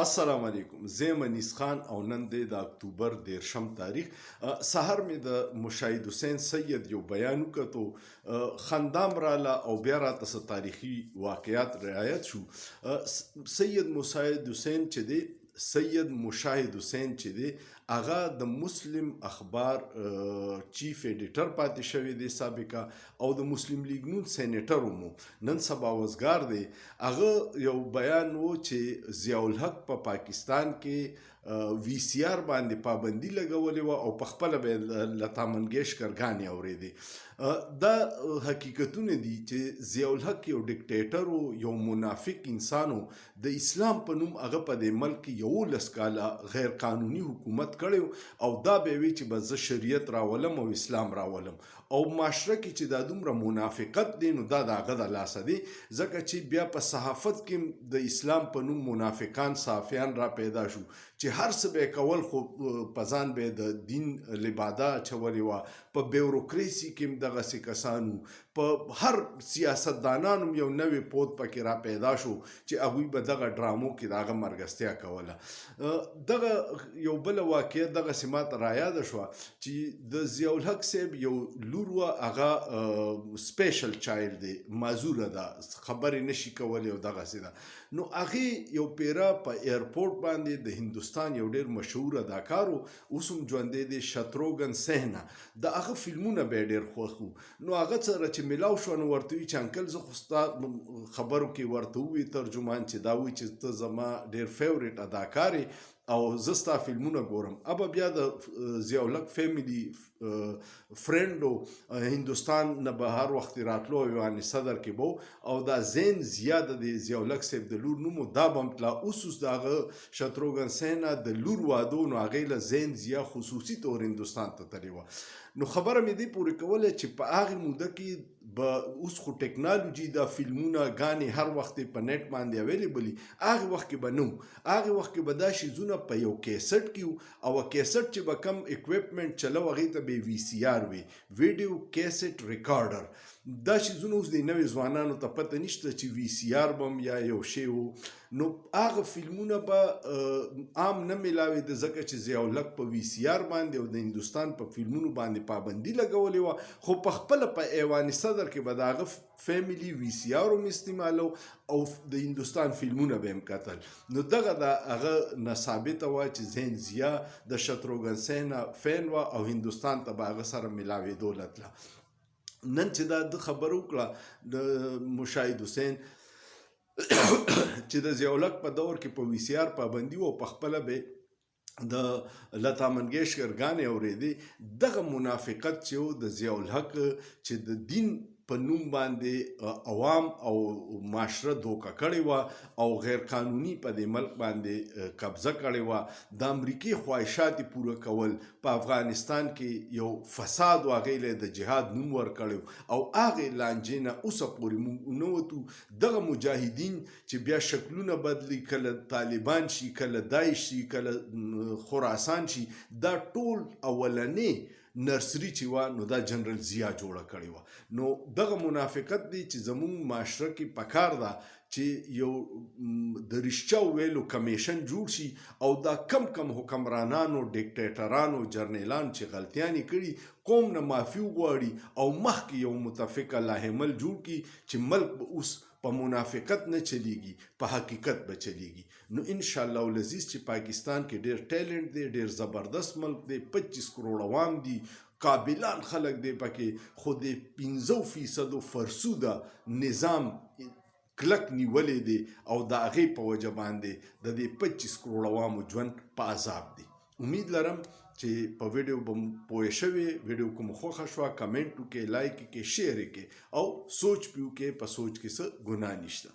السلام علیکم. زه منیس خان او نن د اکتوبر 13 تاریخ سحر مې د مشاهد حسین سید یو بیان وکړو، خندام راله او بیا راته څه تاریخي واقعیات رعایت شو. سید مشاهد حسین چې دی سید مشاهد حسین چې دی هغه د مسلم اخبار چیف ایډیټر پاتې شوی دی سابقه، او د مسلم لیگ نون سینیټر مو نن سبا وزګار دی. هغه یو بیان و چې ضیاء الحق په پاکستان کې وی سی آر باندې پابندي لګولې وه او په خپله به یې لتا منګیشکر ګانې اورېدې. دا حقیقتونه دي چې ضیاء الحق یو ډیکټیټر و، یو منافق انسان و. د اسلام په نوم هغه په دې ملک کې 11 کاله غیر قانوني حکومت کړی او دا به وي چې به زه شریعت راولم او اسلام راولم، او معاشره کې چې دا دومره منافقت دی نو دا د هغه د لاسه دی، ځکه چې بیا په صحافت کې د اسلام په نوم منافقان صحافیان را پیدا شو چې هر څه به یې کول خو په ځان به یې د دین لباده اچولې وه. په بیوروکریسي کې هم دغسې کسانو، په هر سیاستدانان هم یو نوی پود پکې را پیدا شو چې هغوی به دغه ډرامو کې د هغه مرګستیا کوله. دغه یو بله واقعه دغسې ماته رایاده شوه چې د ضیاء الحق صاحب یو لور وه، هغه سپیشل چایلډ دی، معذوره ده، خبرې نشي کولی او دغسې ده. نو هغې یو پیره په ایرپورټ باندې د هندوستان یو ډېر مشهور اداکار و، اوس هم ژوندی دی، شتروګن سینها، د هغه فلمونه به یې ډېر خوښ وو. نو هغه سره چې میلاو شوه نو ورته وایي چې انکل زه خو ستا خبرو کې ورته ووایي ترجمان چې دا وایي چې ته زما ډېر فیورټ اداکار یې او زه ستا فلمونه ګورم. ابه بیا د ضیاء الحق فیملی فرینډ و، هندوستان نه به هر وخت راتلو یعنې صدر کې به او دا زین ضیا د ضیاء الحق صاحب د لور نوم و، دا به هم تلا. اوس د هغه شتروګن سینها د لور واده و نو هغې له زین ضیا خصوصي طور هندوستان ته تللې وه. نو خبره مې دې پورې کوله چې په هغې موده کې به اوس خو ټیکنالوجي دا فلمونه ګانې هر وخت په نیټ باندې اویلیبل وي، هغې وخت کې به نه و. هغې وخت کې به دا شیزونه په یو کیسټ کې و، او کیسټ چې به کم اکویپمنټ چلو هغې ته به وی سی آر وي، ویډیو کیسټ ریکارډر. دا شیزونه اوس د نوې ځوانانو ته پته نشته چې وی سی آر به هم یا یو شی و. نو هغه فلمونه به عام نه میلاوېده ځکه چې ضیاء الحق په وی سی آر باندې او د هندوستان په فلمونو باندې پابندي لګولې وه، خو په خپله په ایوان صدر کې به د هغه فیملی وی سی آر هم استعمالو او د هندوستان فلمونه به هم کتل. نو دغه د هغه نه ثابته وه چې زین ضیا د شتروګن سینها فین وه او هندوستان ته به هغه سره میلاوېدو لتله. نن چې دا د خبره وکړه د مشاهد حسین چې د ضیاء الحق په دور کې په وی سی آر پابندي و، په خپله به د لتا منګیشکر ګانې اورېدې. دغه منافقت چې و د ضیاء الحق چې د دین په نوم باندې عوام او معاشره دوکه کړې وه او غیر قانوني په دې ملک باندې قبضه کړې وه، د امریکې خواهشات یې پوره کول، په افغانستان کې یو فساد و، هغې له د جهاد نوم ورکړی او هغې لانجې نه اوسه پورې موږ نه وتو. دغه مجاهدین چې بیا شکلونه بدلي، کله طالبان شي، کله داعش شي، کله خراسان شي، دا ټول اولنې نرسري چې وه نو دا جنرال ضیا جوړه کړې وه. نو دغه منافقت دی چې زموږ معاشره کې پکار ده چې یو د رښتیا ویلو کمیشن جوړ شي او دا کم کم حکمرانانو، ډیکټیټرانو، جرنیلانو چې غلطیانې کړي قوم نه معافي وغواړي او مخکې یو متفقه لاحمل جوړ کړي چې ملک به اوس په منافقت نه چلیږي، په حقیقت به چلیږي. نو انشاءالله العزیز چې پاکستان کې ډېر ټیلنټ دی، ډېر زبردست ملک دی، 25 کروڑ عوام دي، قابلان خلک دی پکې، خو د 15% فرسوده نظام کلک نیولې دی او د هغې په وجه باندې د دې 25 کروڑ عوامو ژوند په عذاب دی. امید لرم چې په ویډیو به مو پوه شوې. ویډیو که مو خوښه شوه کمنټ وکړئ، لایک یې کړئ، شیر یې کړئ او سوچ پې وکړئ، په سوچ کې څه ګناه نشته.